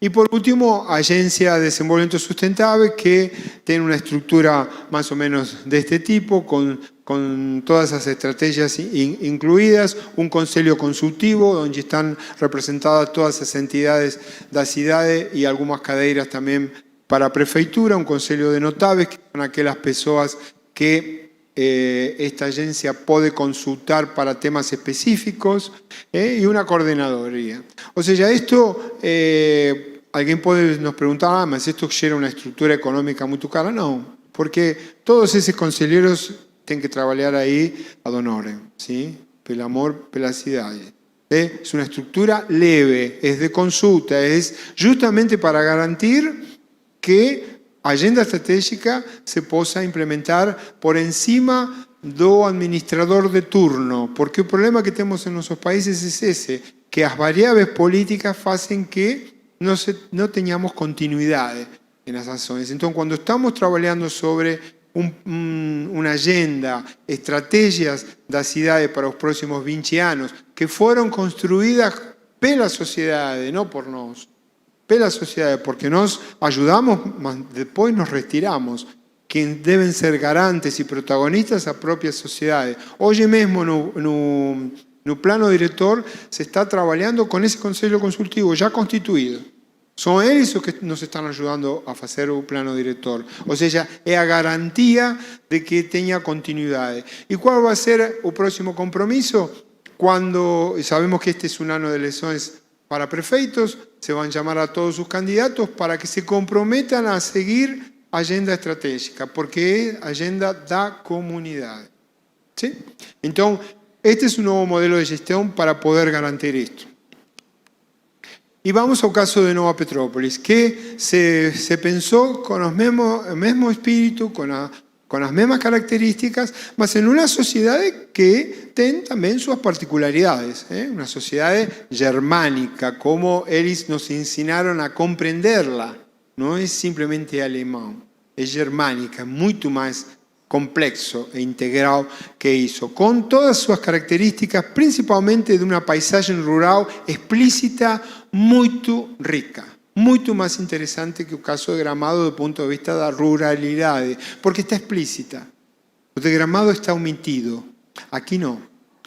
Y por último, Agencia de Desenvolvimiento Sustentable, que tiene una estructura más o menos de este tipo, con todas esas estrategias incluidas, un consejo consultivo donde están representadas todas esas entidades de la ciudad y algunas cadeiras también para a prefeitura, un consejo de notables, que son aquellas personas que esta agencia puede consultar para temas específicos, y una coordinadoría. O sea, esto, alguien puede nos preguntar, ¿mas esto genera una estructura económica muy cara? No, porque todos esos consejeros tienen que trabajar ahí ad honorem, ¿sí? Pel amor, pela cidade. Es una estructura leve, es de consulta, es justamente para garantir que a agenda estratégica se possa implementar por encima do administrador de turno, porque el problema que tenemos en nuestros países es ese, que las variables políticas hacen que no tengamos continuidad en las acciones. Entonces, cuando estamos trabajando sobre una agenda, estrategias de la ciudad para los próximos 20 años, que fueron construidas por la sociedad, no por nosotros, pela sociedade, porque nós ajudamos, mas depois nos retiramos. Quem devem ser garantes e protagonistas a própria sociedade. Hoje mesmo, no plano diretor, se está trabalhando com esse conselho consultivo já constituído. São eles os que nos estão ajudando a fazer o plano diretor. Ou seja, é a garantia de que tenha continuidade. E qual vai ser o próximo compromisso? Quando sabemos que este é um ano de eleições para prefeitos, se van a llamar a todos sus candidatos para que se comprometan a seguir agenda estratégica, porque es agenda da comunidad. ¿Sí? Entonces, este es un nuevo modelo de gestión para poder garantizar esto. Y vamos al caso de Nova Petrópolis, que se pensó con el mismo espíritu, con las mismas características, mas en una sociedad que tiene también sus particularidades, una sociedad germánica, como ellos nos enseñaron a comprenderla. No es simplemente alemán, es germánica, mucho más complexo e integral que eso, con todas sus características, principalmente de una paisaje rural explícita, muy rica. Muito más interesante que el caso de Gramado desde el punto de vista de la ruralidad, porque está explícita. O de Gramado está omitido, aquí no.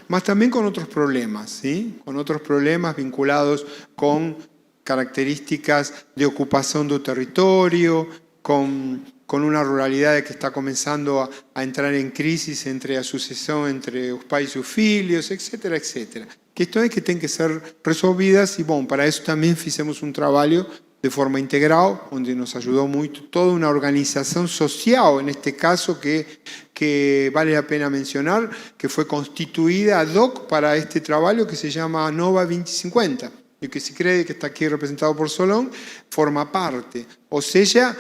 Mas también con otros problemas, ¿sí? Con otros problemas vinculados con características de ocupación del territorio, con una ruralidad que está comenzando a entrar en crisis entre la sucesión entre los pais y sus hijos, etcétera, etcétera. Questões que têm que ser resolvidas e, bom, para isso também fizemos um trabalho de forma integral, onde nos ajudou muito toda uma organização social, neste caso, que vale a pena mencionar, que foi constituída ad hoc para este trabalho que se chama Nova 2050, e que se cree que está aqui representado por Solón, forma parte. Ou seja,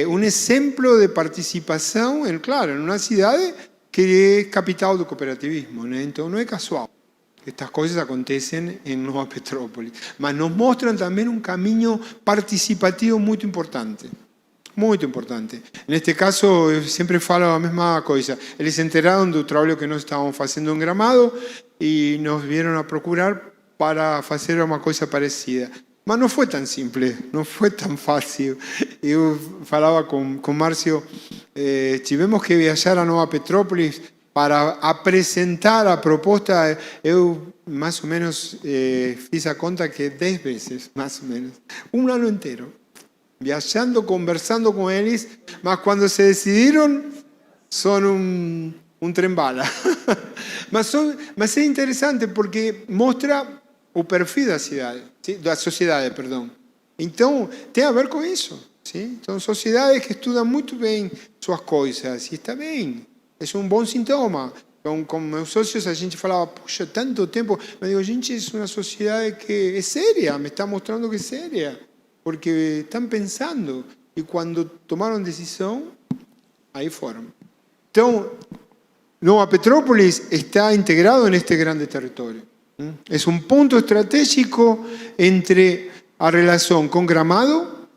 um exemplo de participação, claro, em uma cidade que é capital do cooperativismo, né? Então não é casual. Estas cosas acontecen en Nova Petrópolis, mas nos muestran también un camino participativo muy importante. Muy importante. En este caso, yo siempre falo la misma cosa. Ellos se enteraron del trabajo que nos estábamos haciendo en Gramado y nos vieron a procurar para hacer una cosa parecida. Mas no fue tan simple, no fue tan fácil. Yo falaba con Márcio, tivemos que viajar a Nova Petrópolis para apresentar a proposta. Eu más o menos fiz a conta que 10 veces, más o menos, un ano inteiro, viajando, conversando con ellos, mas cuando se decidieron son un tren bala. mas es interesante porque mostra o perfil da cidade, ¿sí? Da sociedade, perdão. Então, tem a ver com isso. ¿Sí? São sociedades que estudam muito bem suas coisas, e está bem. É um bom sintoma. Com meus sócios a gente falava, puxa, tanto tempo. Mas digo, gente, é uma sociedade que é séria, me está mostrando que é séria. Porque estão pensando. E quando tomaram decisão, aí foram. Então, Nova Petrópolis está integrado neste grande território. É um ponto estratégico entre a relação com Gramado,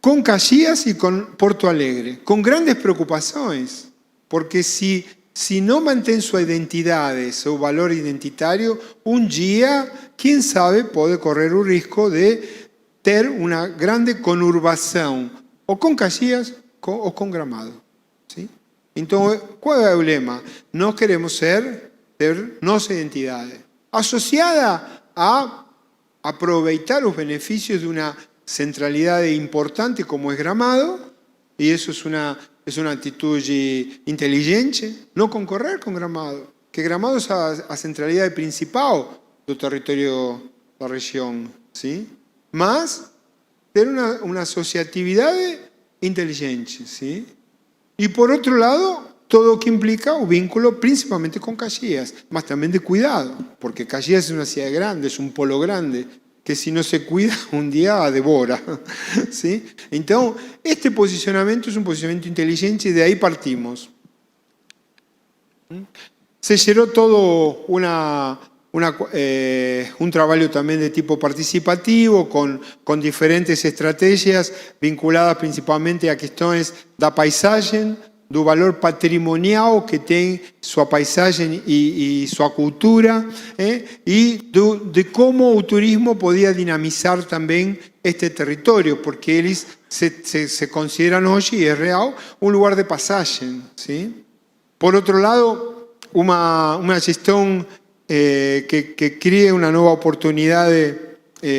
con Caxias y con Porto Alegre, con grandes preocupaciones, porque si se não mantém sua identidade, seu valor identitário, um dia, quem sabe, pode correr o risco de ter uma grande conurbação, ou com Caxias ou com Gramado. Sim? Então, qual é o lema? Nós queremos ter nossa identidade, associada a aproveitar os benefícios de uma centralidade importante como é Gramado, e isso é uma atitude inteligente, não concorrer com Gramado, que Gramado é a centralidade principal do território da região, sim? Mas ter uma associatividade inteligente, sim? E por outro lado, todo o que implica o vínculo principalmente com Caxias, mas também de cuidado, porque Caxias é uma cidade grande, é um polo grande, que se não se cuida, um dia a devora. ¿Sí? Então, este posicionamento é um posicionamento inteligente e de aí partimos. Se gerou todo um trabalho também de tipo participativo, com diferentes estratégias vinculadas principalmente a questões da paisagem, do valor patrimonial que tem sua paisagem e sua cultura, e de como o turismo podia dinamizar também este território, porque eles se consideram hoje, e é real, um lugar de passagem. ¿Sí? Por outro lado, uma gestão que crie uma nova oportunidade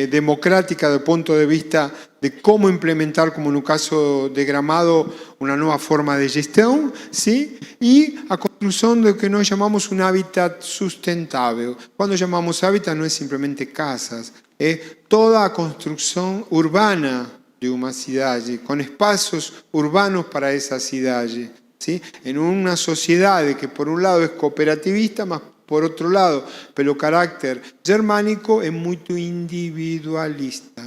democrática do ponto de vista de como implementar, como no caso de Gramado, uma nova forma de gestão, ¿sí? E a construção do que nós chamamos um hábitat sustentável. Quando chamamos hábitat não é simplesmente casas, é toda a construção urbana de uma cidade, com espaços urbanos para essa cidade, ¿sí? Em uma sociedade que por um lado é cooperativista, mas por outro lado, pelo carácter germânico, é muito individualista.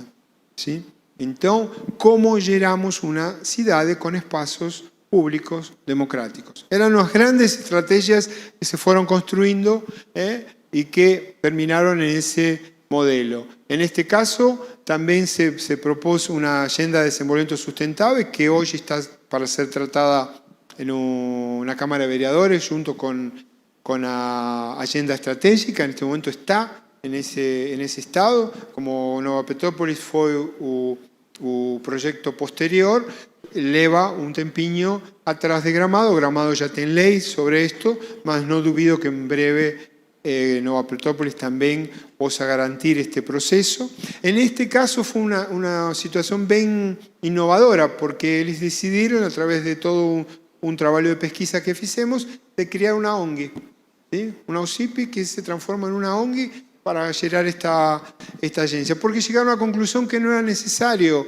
¿Sí? Então, como geramos uma cidade com espaços públicos democráticos? Eram as grandes estratégias que se foram construindo e que terminaram nesse modelo. En este caso, também se propôs uma agenda de desenvolvimento sustentável que hoje está para ser tratada na Câmara de Vereadores, junto com a agenda estratégica. En este momento está en ese estado. Como Nova Petrópolis foi o proyecto posterior, leva un tempinho atrás de Gramado. Gramado ya tem ley sobre esto, mas no duvido que en breve Nova Petrópolis también possa garantir este proceso. En este caso fue una situación bien innovadora, porque eles decidiron, a través de todo un trabajo de pesquisa que fizemos, de crear una ONG, ¿sí? Una OSIPI que se transforma en una ONG para gerar esta agencia, porque llegaron a la conclusión que no era necesario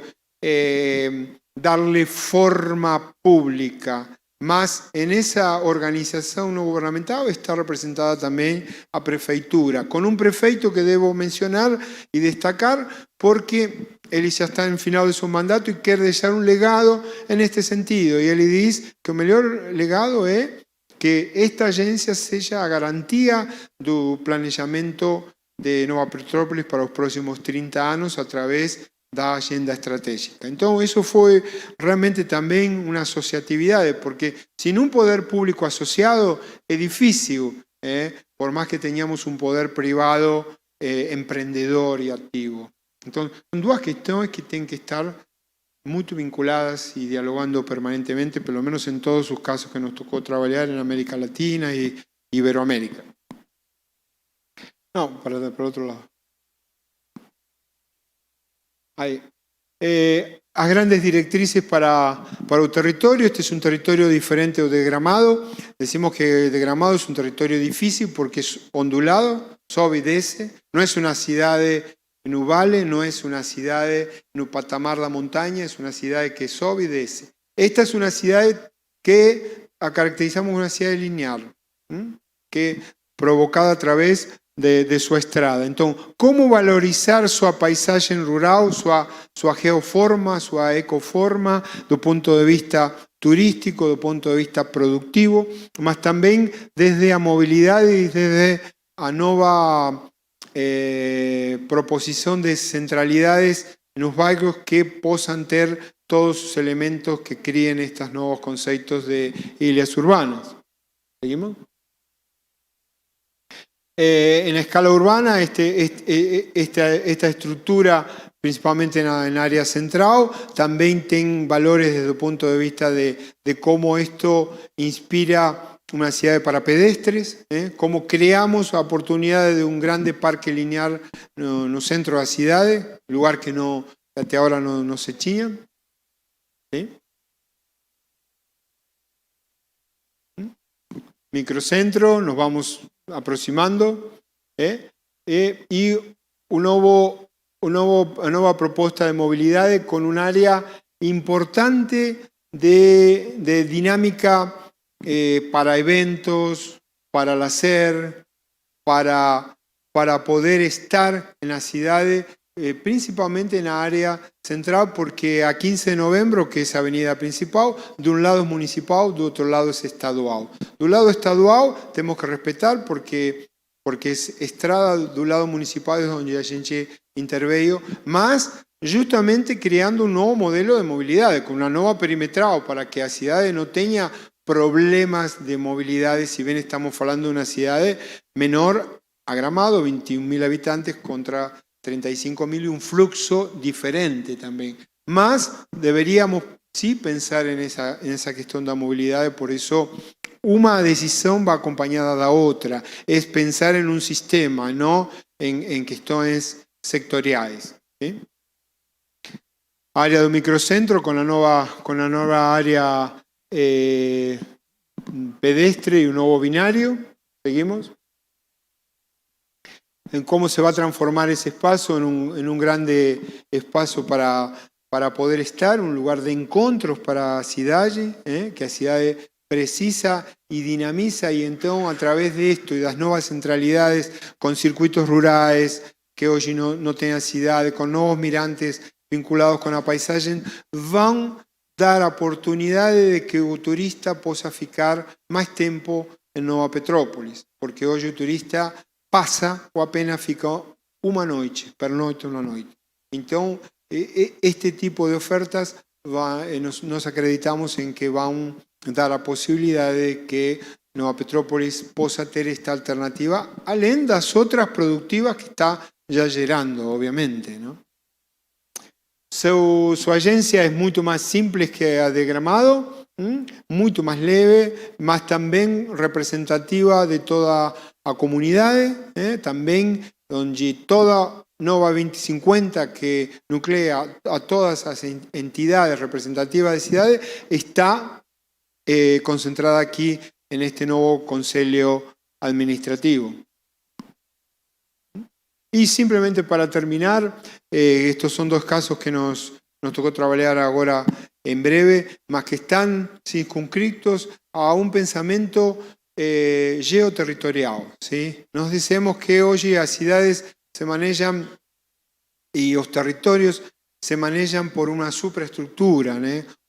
darle forma pública, mas en esa organización no gubernamental está representada también a prefeitura, con un prefeito que debo mencionar y destacar, porque él ya está en el final de su mandato y quiere dejar un legado en este sentido, y él dice que el mejor legado es que esta agencia seja a garantía do planejamento de Nova Petrópolis para os próximos 30 anos a través da agenda estratégica. Então, isso foi realmente também uma associatividade, porque sem um poder público associado é difícil, por mais que tenhamos um poder privado empreendedor e ativo. Então, são duas questões que têm que estar muito vinculadas e dialogando permanentemente, pelo menos em todos os casos que nos tocou trabalhar em América Latina e Iberoamérica. Não, para o outro lado. Aí. As grandes diretrizes para o território. Este é um território diferente do de Gramado. Decimos que de Gramado é um território difícil porque é ondulado, sobe e desce. Não é uma cidade no vale, não é uma cidade no patamar da montanha, é uma cidade que sobe e desce. Esta é uma cidade que a caracterizamos como uma cidade linear, que provocada a través de sua estrada. Então, como valorizar sua paisagem rural, sua geoforma, sua ecoforma, do ponto de vista turístico, do ponto de vista productivo, mas também desde a mobilidade e desde a nova proposição de centralidades nos bairros que possam ter todos os elementos que criem estes novos conceitos de ilhas urbanas. ¿Seguimos? En la escala urbana, esta estructura, principalmente en área central, también tiene valores desde el punto de vista de cómo esto inspira una ciudad para pedestres, cómo creamos oportunidades de un grande parque lineal no centro da cidade, lugar que até ahora no se tinha. ¿Sí? Microcentro, nos vamos aproximando, y una nueva propuesta de movilidad con un área importante de dinámica para eventos, para el hacer, para poder estar en la ciudad, principalmente en la área central, porque a 15 de noviembre, que es avenida principal, de un lado es municipal, de otro lado es estadual. De un lado estadual tenemos que respetar porque es estrada, de un lado municipal es donde la gente interveio, más justamente creando un nuevo modelo de movilidad, con una nueva perimetral, para que la ciudad no tenga problemas de movilidad, si bien estamos hablando de una ciudad menor a Gramado, 21.000 habitantes contra 35.000 y un flujo diferente también. Más deberíamos sí pensar en esa cuestión de la movilidad, por eso una decisión va acompañada de otra, es pensar en un sistema, no en cuestiones sectoriales. ¿Sí? Área de microcentro con la nueva área pedestre y un nuevo binario. Seguimos. En cómo se va a transformar ese espacio en un grande espacio para poder estar, un lugar de encontros para la ciudad, que la ciudad precisa y dinamiza, y entonces a través de esto y las nuevas centralidades con circuitos rurales que hoy no tienen ciudad, con nuevos mirantes vinculados con la paisaje, van a dar oportunidades de que el turista pueda ficar más tiempo en Nova Petrópolis, porque hoy el turista pasa o apenas fica una noche, pernoite una noche. Entonces, este tipo de ofertas nos acreditamos en que van a dar la posibilidad de que Nova Petrópolis pueda tener esta alternativa, além de las otras productivas que está ya llegando, obviamente, ¿no? Su agencia es mucho más simple que la de Gramado, mucho más leve, más también representativa de toda la comunidad, también donde toda Nova 2050, que nuclea a todas las entidades representativas de ciudades, está concentrada aquí en este nuevo Conselho Administrativo. Y simplemente para terminar, estos son dos casos que nos tocó trabajar ahora en breve, más que están circunscritos a un pensamiento geoterritorial. ¿Sí? Nos decimos que hoy las ciudades se manejan y los territorios se manejan por una superestructura.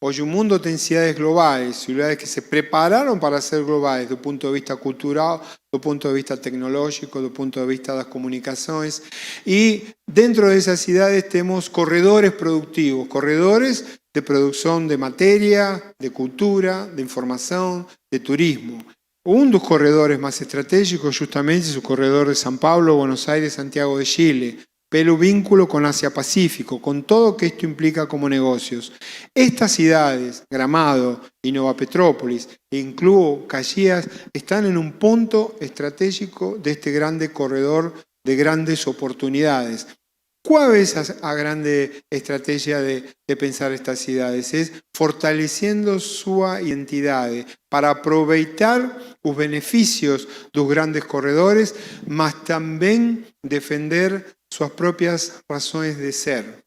Hoy el mundo tiene ciudades globales, ciudades que se prepararon para ser globales desde el punto de vista cultural, desde el punto de vista tecnológico, desde el punto de vista de las comunicaciones. Y dentro de esas ciudades tenemos corredores productivos, corredores de producción de materia, de cultura, de información, de turismo. Un de los corredores más estratégicos justamente es el corredor de San Pablo, Buenos Aires, Santiago de Chile, pelo vínculo con Asia-Pacífico, con todo lo que esto implica como negocios. Estas ciudades, Gramado y Nova Petrópolis, e incluso Caxias, están en un punto estratégico de este grande corredor de grandes oportunidades. ¿Cuál es la grande estrategia de pensar estas ciudades? Es fortaleciendo su identidad para aprovechar los beneficios de los grandes corredores, mas también defender sus propias razones de ser.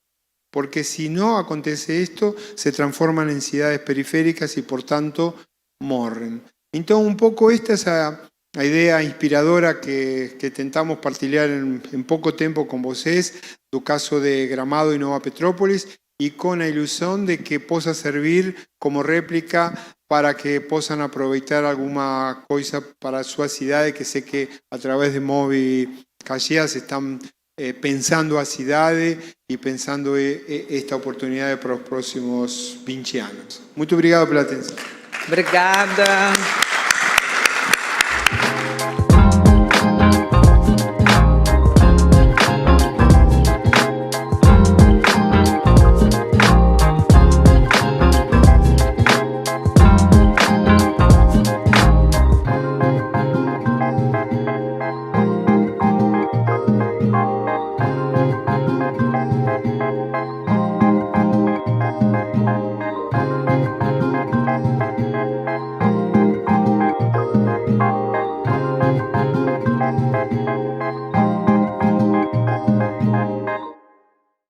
Porque si no acontece esto, se transforman en ciudades periféricas y por tanto morren. Entonces un poco esta es la idea inspiradora que tentamos partilhar en poco tiempo con vosotros, del caso de Gramado y Nova Petrópolis, y con la ilusión de que pueda servir como réplica para que puedan aprovechar alguna cosa para su ciudad, que sé que a través de Movi Caxias están pensando a ciudades y pensando esta oportunidad para los próximos 20 años. Muito obrigado pela atenção. Obrigada.